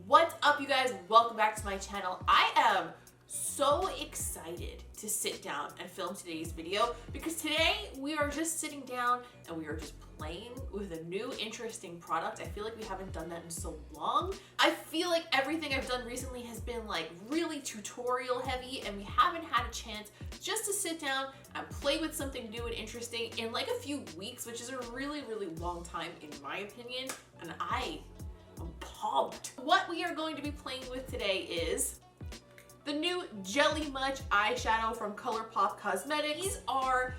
What's up, you guys? Welcome back to my channel. I am so excited to sit down and film today's video because today we are just sitting down and we are just playing with a new interesting product. I feel like we haven't done that in so long. I feel like everything I've done recently has been like really tutorial heavy and we haven't had a chance just to sit down and play with something new and interesting in like a few weeks, which is a really long time in my opinion, and I'm pumped. What we are going to be playing with today is the new Jelly Much eyeshadow from Colourpop Cosmetics. These are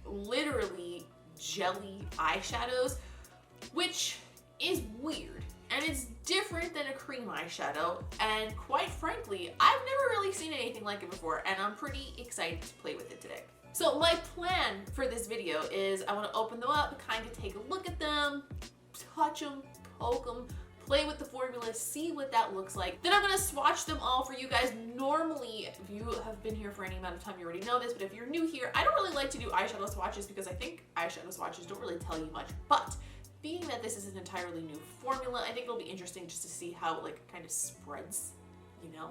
literally jelly eyeshadows, which is weird and it's different than a cream eyeshadow, and quite frankly I've never really seen anything like it before and I'm pretty excited to play with it today. So my plan for this video is I want to open them up, kind of take a look at them, touch them, poke them, play with the formula, see what that looks like. Then I'm gonna swatch them all for you guys. Normally, if you have been here for any amount of time, you already know this, but if you're new here, I don't really like to do eyeshadow swatches because I think eyeshadow swatches don't really tell you much. But being that this is an entirely new formula, I think it'll be interesting just to see how it like kind of spreads, you know?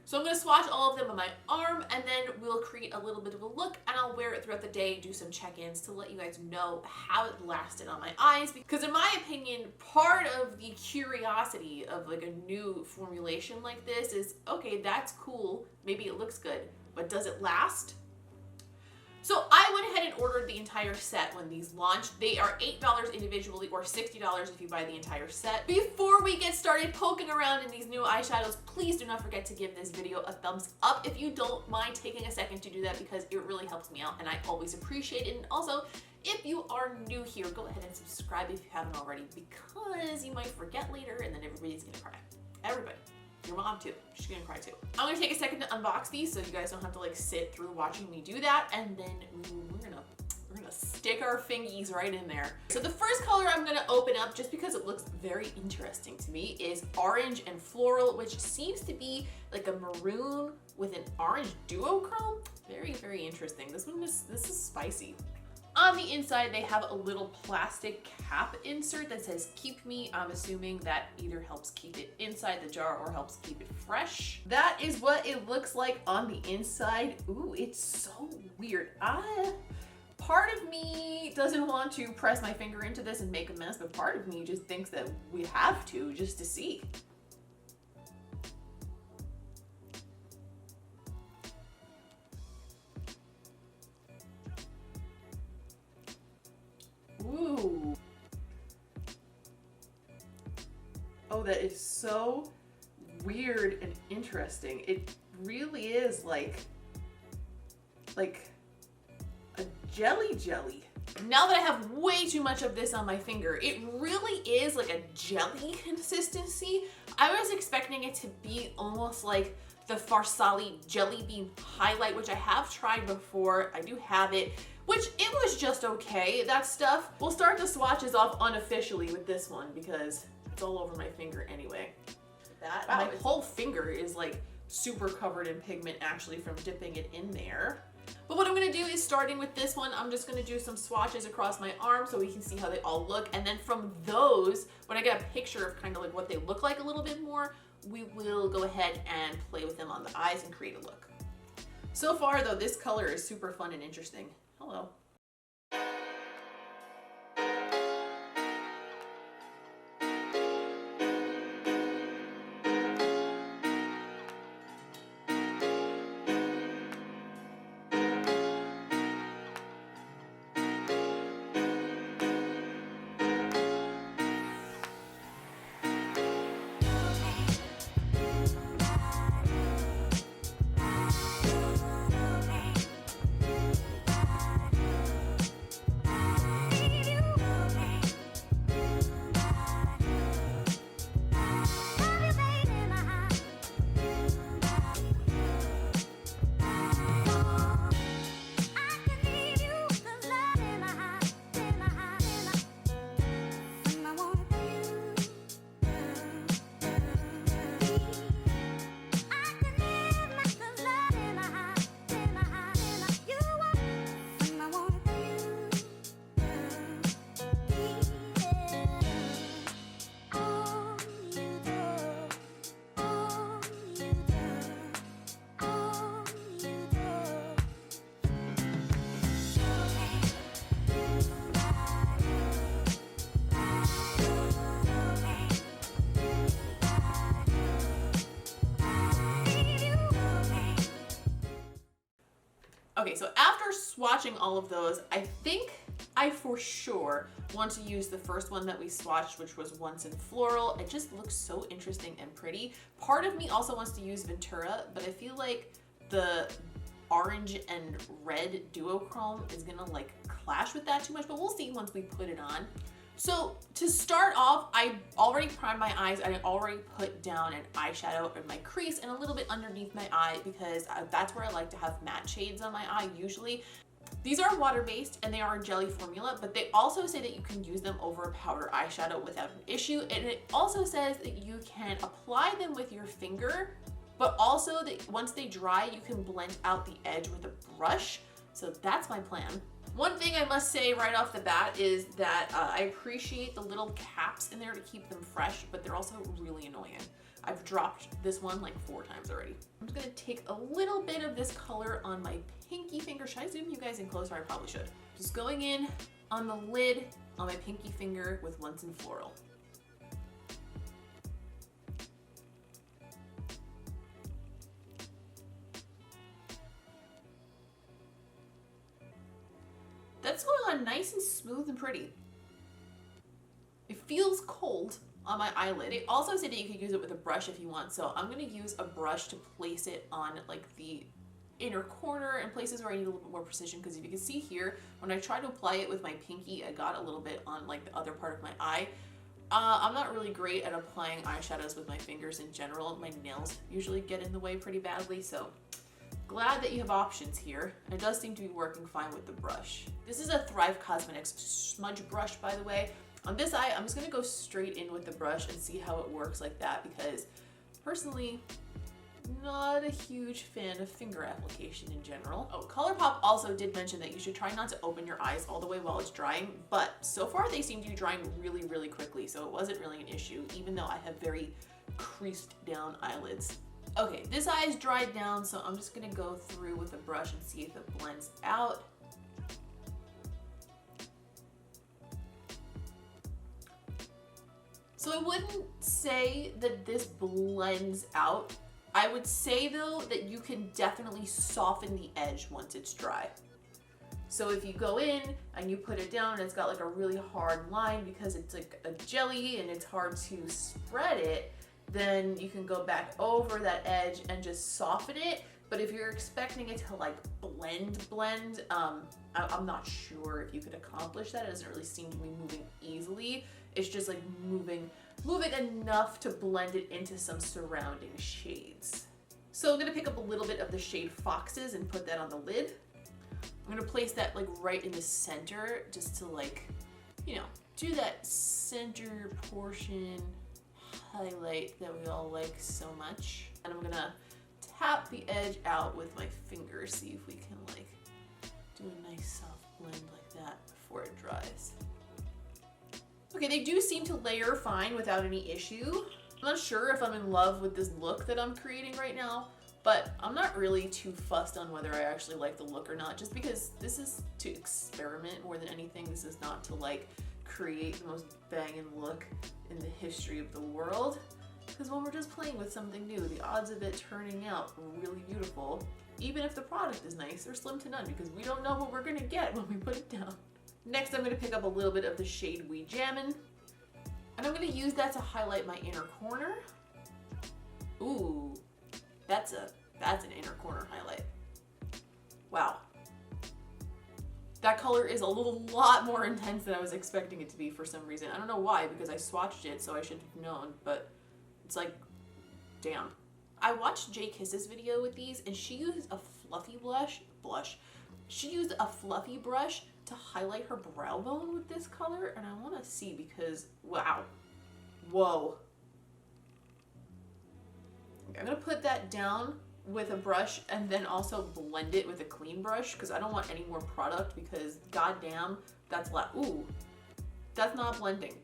So I'm gonna swatch all of them on my arm and then we'll create a little bit of a look and I'll wear it throughout the day, do some check-ins to let you guys know how it lasted on my eyes. Because in my opinion, part of the curiosity of like a new formulation like this is, okay, that's cool, maybe it looks good, but does it last? So I went ahead and ordered the entire set when these launched. They are $8 individually or $60 if you buy the entire set. Before we get started poking around in these new eyeshadows, please do not forget to give this video a thumbs up if you don't mind taking a second to do that because it really helps me out and I always appreciate it. And also, if you are new here, go ahead and subscribe if you haven't already because you might forget later and then everybody's gonna cry. Everybody. Your mom too. She's gonna cry too. I'm gonna take a second to unbox these so you guys don't have to like sit through watching me do that, and then we're gonna stick our fingies right in there. So the first color I'm gonna open up, just because it looks very interesting to me, is Orange and Floral, which seems to be like a maroon with an orange duochrome. Very interesting. This is spicy. On the inside, they have a little plastic cap insert that says keep me. I'm assuming that either helps keep it inside the jar or helps keep it fresh. That is what it looks like on the inside. Ooh, it's so weird. Part of me doesn't want to press my finger into this and make a mess, but part of me just thinks that we have to just to see. Ooh. Oh, that is so weird and interesting. It really is like a jelly. Now that I have way too much of this on my finger, it really is like a jelly consistency. I was expecting it to be almost like the Farsali Jelly Bean Highlight, which I have tried before. I do have it, which it was just okay, that stuff. We'll start the swatches off unofficially with this one because it's all over my finger anyway. My whole finger is like super covered in pigment actually from dipping it in there. But what I'm gonna do is, starting with this one, I'm just gonna do some swatches across my arm so we can see how they all look. And then from those, when I get a picture of kind of like what they look like a little bit more, we will go ahead and play with them on the eyes and create a look. So far though, this color is super fun and interesting. Hello. Okay, so after swatching all of those, I think I for sure want to use the first one that we swatched, which was Once in Floral. It just looks so interesting and pretty. Part of me also wants to use Ventura, but I feel like the orange and red duochrome is gonna like clash with that too much, but we'll see once we put it on. So to start off, I already primed my eyes. I already put down an eyeshadow in my crease and a little bit underneath my eye because that's where I like to have matte shades on my eye usually. These are water-based and they are a jelly formula, but they also say that you can use them over a powder eyeshadow without an issue. And it also says that you can apply them with your finger, but also that once they dry, you can blend out the edge with a brush. So that's my plan. One thing I must say right off the bat is that I appreciate the little caps in there to keep them fresh, but they're also really annoying. I've dropped this one like 4 times already. I'm just gonna take a little bit of this color on my pinky finger. Should I zoom you guys in closer? I probably should. Just going in on the lid on my pinky finger with Once in Floral. That's going on nice and smooth and pretty. It feels cold on my eyelid. They also say that you could use it with a brush if you want, so I'm gonna use a brush to place it on like the inner corner and places where I need a little bit more precision, because if you can see here, when I try to apply it with my pinky, I got a little bit on like the other part of my eye. I'm not really great at applying eyeshadows with my fingers in general. My nails usually get in the way pretty badly, so glad that you have options here. And it does seem to be working fine with the brush. This is a Thrive Cosmetics smudge brush, by the way. On this eye, I'm just gonna go straight in with the brush and see how it works like that, because personally, not a huge fan of finger application in general. Oh, Colourpop also did mention that you should try not to open your eyes all the way while it's drying, but so far they seem to be drying really, really quickly, so it wasn't really an issue, even though I have very creased down eyelids. Okay, this eye is dried down, so I'm just gonna go through with a brush and see if it blends out. So I wouldn't say that this blends out. I would say though that you can definitely soften the edge once it's dry. So if you go in and you put it down and it's got like a really hard line because it's like a jelly and it's hard to spread it, then you can go back over that edge and just soften it. But if you're expecting it to like blend, I'm not sure if you could accomplish that. It doesn't really seem to be moving easily. It's just like moving enough to blend it into some surrounding shades. So I'm gonna pick up a little bit of the shade Foxes and put that on the lid. I'm gonna place that like right in the center just to like, you know, do that center portion highlight that we all like so much. And I'm gonna tap the edge out with my finger, see if we can like do a nice soft blend like that before it dries. Okay, they do seem to layer fine without any issue. I'm not sure if I'm in love with this look that I'm creating right now, but I'm not really too fussed on whether I actually like the look or not, just because this is to experiment more than anything. This is not to like create the most banging look in the history of the world. Because when we're just playing with something new, the odds of it turning out really beautiful, even if the product is nice, are slim to none, because we don't know what we're gonna get when we put it down. Next, I'm gonna pick up a little bit of the shade We Jammin', and I'm gonna use that to highlight my inner corner. Ooh, that's an inner corner highlight. Wow. That color is a lot more intense than I was expecting it to be for some reason. I don't know why, because I swatched it, so I should have known, but it's like, damn. I watched Jay Kiss's video with these, and she used a fluffy blush. She used a fluffy brush to highlight her brow bone with this color, and I want to see because, wow. Whoa. Okay, I'm going to put that down with a brush and then also blend it with a clean brush because I don't want any more product, because goddamn, that's ooh, that's not blending.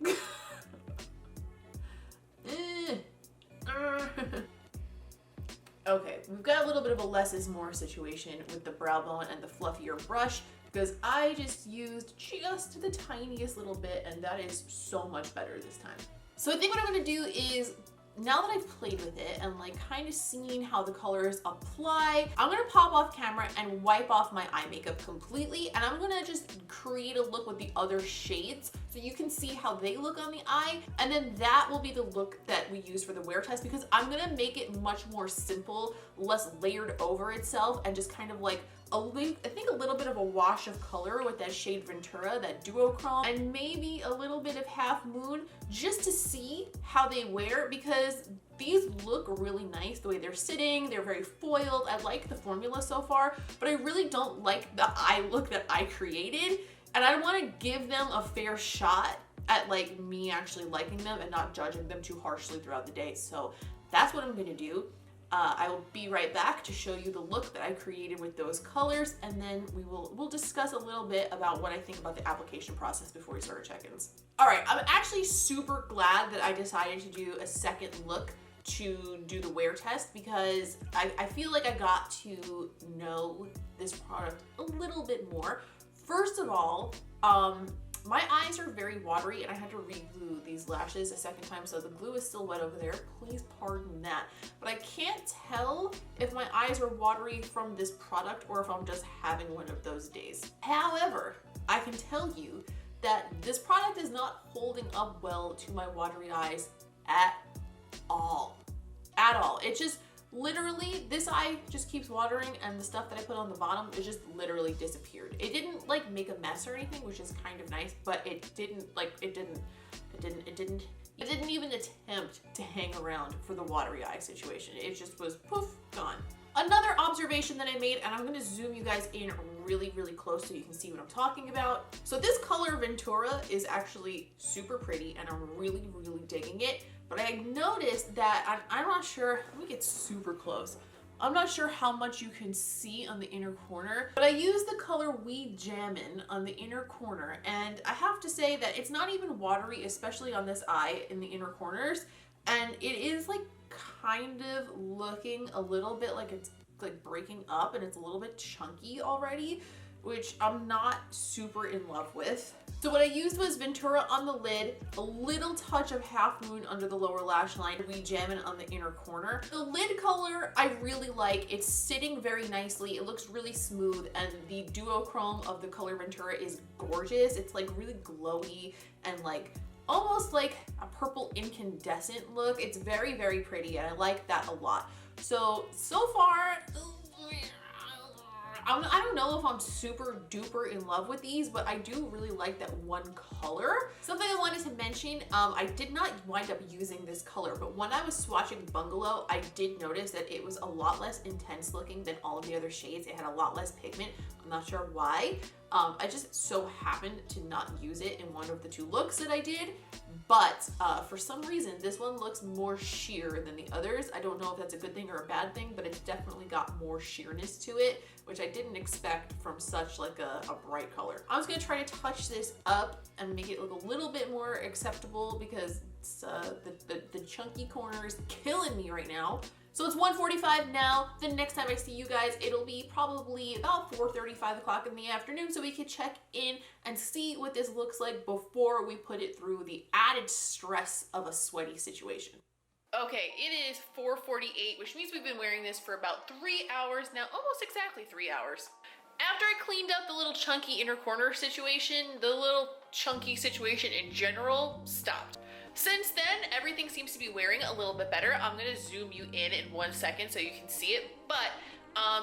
Okay, we've got a little bit of a less is more situation with the brow bone and the fluffier brush, because I just used just the tiniest little bit, and that is so much better this time. So I think what I'm gonna do is now that I've played with it and like kind of seen how the colors apply, I'm gonna pop off camera and wipe off my eye makeup completely, and I'm gonna just create a look with the other shades so you can see how they look on the eye, and then that will be the look that we use for the wear test, because I'm gonna make it much more simple, less layered over itself, and just kind of like I think a little bit of a wash of color with that shade Ventura, that duochrome, and maybe a little bit of Half Moon, just to see how they wear, because these look really nice the way they're sitting. They're very foiled. I like the formula so far, but I really don't like the eye look that I created, and I want to give them a fair shot at like me actually liking them and not judging them too harshly throughout the day. So that's what I'm gonna do. I will be right back to show you the look that I created with those colors, and then we'll discuss a little bit about what I think about the application process before we start our check-ins. All right, I'm actually super glad that I decided to do a second look to do the wear test, because I feel like I got to know this product a little bit more. First of all, my eyes are very watery and I had to re-glue these lashes a second time, so the glue is still wet over there. Please pardon that. But I can't tell if my eyes are watery from this product or if I'm just having one of those days. However, I can tell you that this product is not holding up well to my watery eyes at all. At all. It just literally, this eye just keeps watering, and the stuff that I put on the bottom, it just literally disappeared. It didn't like make a mess or anything, which is kind of nice, but it didn't even attempt to hang around for the watery eye situation. It just was poof, gone. Another observation that I made, and I'm gonna zoom you guys in really, really close so you can see what I'm talking about. So this color Ventura is actually super pretty and I'm really, really digging it. But I noticed that, I'm not sure, let me get super close. I'm not sure how much you can see on the inner corner, but I used the color We Jammin' on the inner corner, and I have to say that it's not even watery, especially on this eye in the inner corners, and it is like kind of looking a little bit like it's like breaking up, and it's a little bit chunky already, which I'm not super in love with. So what I used was Ventura on the lid, a little touch of Half Moon under the lower lash line, We Jammin' on the inner corner. The lid color I really like. It's sitting very nicely. It looks really smooth, and the duochrome of the color Ventura is gorgeous. It's like really glowy and like almost like a purple incandescent look. It's very, very pretty, and I like that a lot. So far, I don't know if I'm super duper in love with these, but I do really like that one color. Something I wanted to mention, I did not wind up using this color, but when I was swatching Bungalow, I did notice that it was a lot less intense looking than all of the other shades. It had a lot less pigment. I'm not sure why. I just so happened to not use it in one of the two looks that I did, but for some reason, this one looks more sheer than the others. I don't know if that's a good thing or a bad thing, but it's definitely got more sheerness to it, which I didn't expect from such like a bright color. I was gonna try to touch this up and make it look a little bit more acceptable, because it's, the chunky corner is killing me right now. So it's 1:45 now. The next time I see you guys, it'll be probably about 4:30, 5 o'clock in the afternoon, so we can check in and see what this looks like before we put it through the added stress of a sweaty situation. Okay, it is 4:48, which means we've been wearing this for about 3 hours now, almost exactly 3 hours. After I cleaned up the little chunky inner corner situation, the little chunky situation in general stopped. Since then, everything seems to be wearing a little bit better. I'm gonna zoom you in 1 second so you can see it. But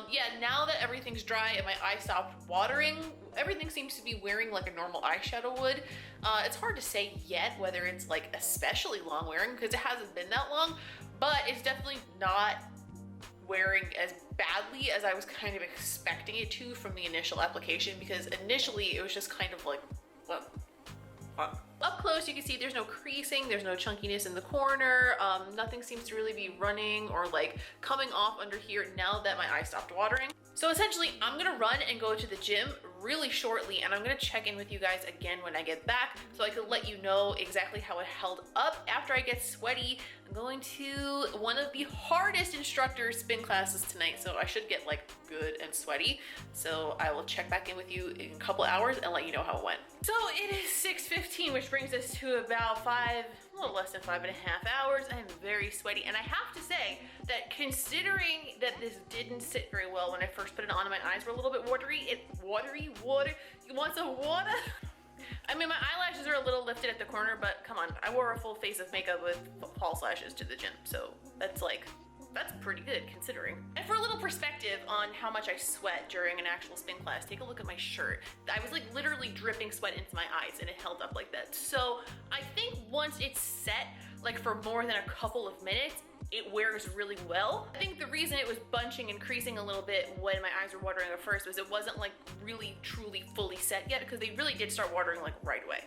yeah, now that everything's dry and my eye stopped watering, everything seems to be wearing like a normal eyeshadow would. It's hard to say yet whether it's like especially long wearing, because it hasn't been that long, but it's definitely not wearing as badly as I was kind of expecting it to from the initial application, because initially it was just kind of like, what? Up close, you can see there's no creasing, there's no chunkiness in the corner, nothing seems to really be running or like coming off under here now that my eye stopped watering. So essentially, I'm gonna run and go to the gym really shortly, and I'm gonna check in with you guys again when I get back so I can let you know exactly how it held up after I get sweaty. I'm going to one of the hardest instructor spin classes tonight, so I should get like good and sweaty. So I will check back in with you in a couple hours and let you know how it went. So it is 6:15, which brings us to about a little less than 5.5 hours. I'm very sweaty, and I have to say that considering that this didn't sit very well when I first put it on, and my eyes were a little bit watery. Water. You want some water? I mean, my eyelashes are a little lifted at the corner, but come on, I wore a full face of makeup with false lashes to the gym, so that's pretty good considering. And for a little perspective on how much I sweat during an actual spin class, take a look at my shirt. I was like literally dripping sweat into my eyes and it held up like that. So I think once it's set, like for more than a couple of minutes, it wears really well. I think the reason it was bunching and creasing a little bit when my eyes were watering at first was it wasn't like really truly fully set yet, because they really did start watering like right away.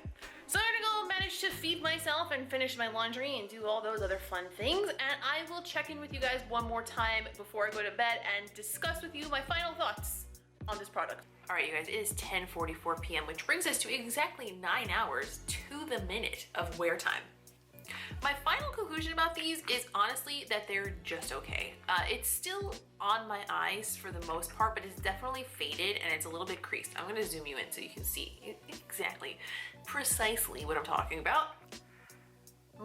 So I'm gonna go manage to feed myself and finish my laundry and do all those other fun things, and I will check in with you guys one more time before I go to bed and discuss with you my final thoughts on this product. All right, you guys, it is 10:44 p.m., which brings us to exactly 9 hours to the minute of wear time. My final conclusion about these is honestly that they're just okay. It's still on my eyes for the most part, but it's definitely faded and it's a little bit creased. I'm gonna zoom you in so you can see exactly, precisely what I'm talking about.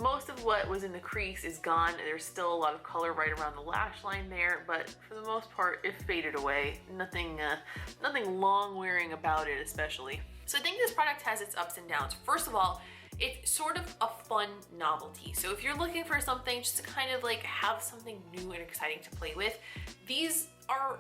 Most of what was in the crease is gone. There's still a lot of color right around the lash line there, but for the most part, it faded away. Nothing long wearing about it, especially. So I think this product has its ups and downs. First of all, it's sort of a fun novelty. So if you're looking for something just to kind of like have something new and exciting to play with, these are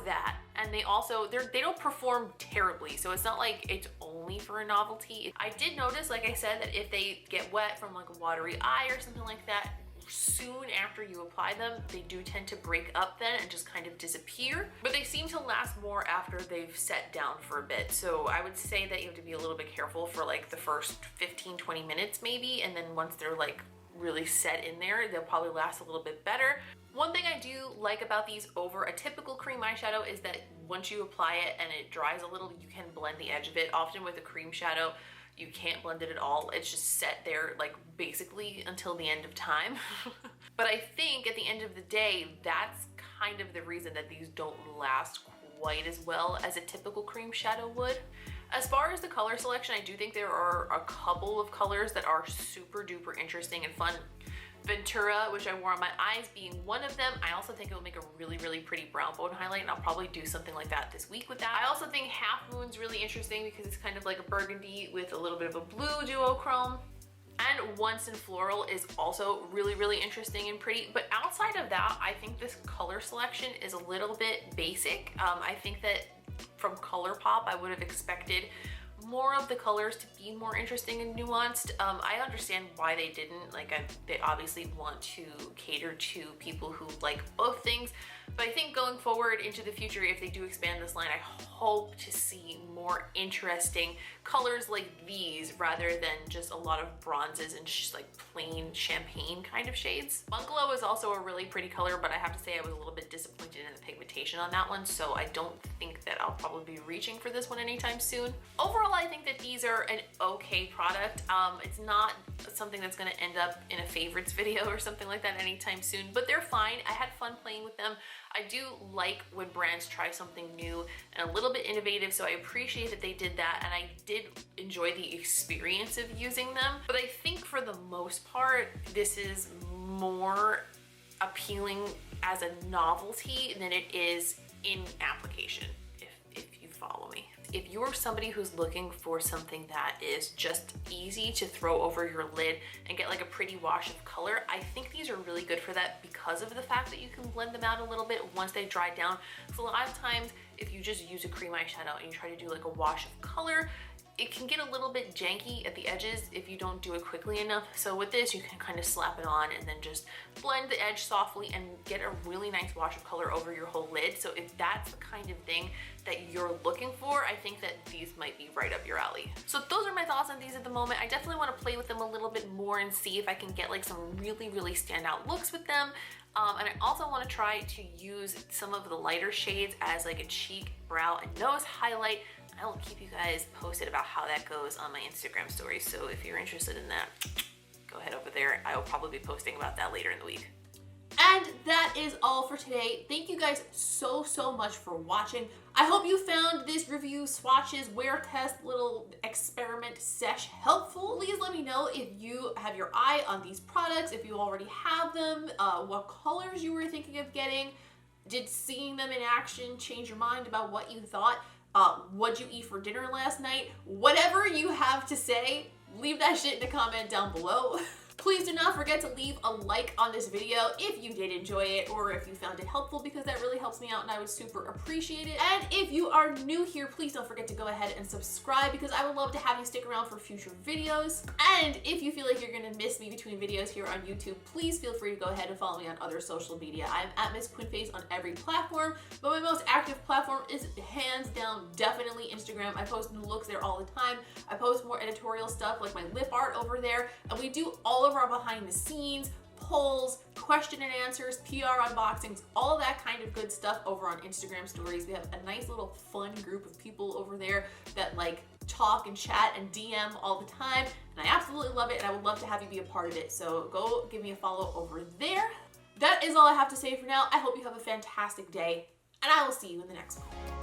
that. And they also, they don't perform terribly. So it's not like it's only for a novelty. I did notice, like I said, that if they get wet from like a watery eye or something like that, soon after you apply them, they do tend to break up then and just kind of disappear, but they seem to last more after they've set down for a bit. So I would say that you have to be a little bit careful for like the first 15-20 minutes maybe, and then once they're like really set in there, they'll probably last a little bit better. One thing I do like about these over a typical cream eyeshadow is that once you apply it and it dries a little, you can blend the edge of it. Often with a cream shadow, you can't blend it at all. It's just set there like basically until the end of time. But I think at the end of the day, that's kind of the reason that these don't last quite as well as a typical cream shadow would. As far as the color selection, I do think there are a couple of colors that are super duper interesting and fun. Ventura, which I wore on my eyes, being one of them. I also think it will make a really, really pretty brown bone highlight, and I'll probably do something like that this week with that. I also think Half Moon's really interesting because it's kind of like a burgundy with a little bit of a blue duochrome. And Once in Floral is also really, really interesting and pretty. But outside of that, I think this color selection is a little bit basic. I think that from Colourpop, I would have expected more of the colors to be more interesting and nuanced. I understand why they didn't. Like, they obviously want to cater to people who like both things. But I think going forward into the future, if they do expand this line, I hope to see more interesting colors like these rather than just a lot of bronzes and just like plain champagne kind of shades. Bungalow is also a really pretty color, but I have to say I was a little bit disappointed in the pigmentation on that one, so I don't think that I'll probably be reaching for this one anytime soon. Overall, I think that these are an okay product. It's not something that's gonna end up in a favorites video or something like that anytime soon, but they're fine. I had fun playing with them. I do like when brands try something new and a little bit innovative, so I appreciate that they did that, and I did enjoy the experience of using them. But I think for the most part, this is more appealing as a novelty than it is in application, if you follow me. If you're somebody who's looking for something that is just easy to throw over your lid and get like a pretty wash of color, I think these are really good for that because of the fact that you can blend them out a little bit once they dry down. So a lot of times, if you just use a cream eyeshadow and you try to do like a wash of color, it can get a little bit janky at the edges if you don't do it quickly enough. So with this, you can kind of slap it on and then just blend the edge softly and get a really nice wash of color over your whole lid. So if that's the kind of thing that you're looking for, I think that these might be right up your alley. So those are my thoughts on these at the moment. I definitely want to play with them a little bit more and see if I can get like some really, really standout looks with them. And I also want to try to use some of the lighter shades as like a cheek, brow, and nose highlight. I will keep you guys posted about how that goes on my Instagram story. So if you're interested in that, go ahead over there. I will probably be posting about that later in the week. And that that is all for today. Thank you guys so much for watching. I hope you found this review, swatches, wear test, little experiment sesh helpful. Please let me know if you have your eye on these products, if you already have them, what colors you were thinking of getting. Did seeing them in action change your mind about what you thought? What'd you eat for dinner last night? Whatever you have to say, leave that shit in a comment down below. Please do not forget to leave a like on this video if you did enjoy it or if you found it helpful, because that really helps me out and I would super appreciate it. And if you are new here, please don't forget to go ahead and subscribe, because I would love to have you stick around for future videos. And if you feel like you're gonna miss me between videos here on YouTube, please feel free to go ahead and follow me on other social media. I'm at Miss Quinface on every platform, but my most active platform is hands down definitely Instagram. I post new looks there all the time. I post more editorial stuff like my lip art over there, and we do all of our behind the scenes, polls, question and answers, PR unboxings, all of that kind of good stuff over on Instagram stories. We have a nice little fun group of people over there that like talk and chat and DM all the time, and I absolutely love it, and I would love to have you be a part of it. So go give me a follow over there. That is all I have to say for now. I hope you have a fantastic day, and I will see you in the next one.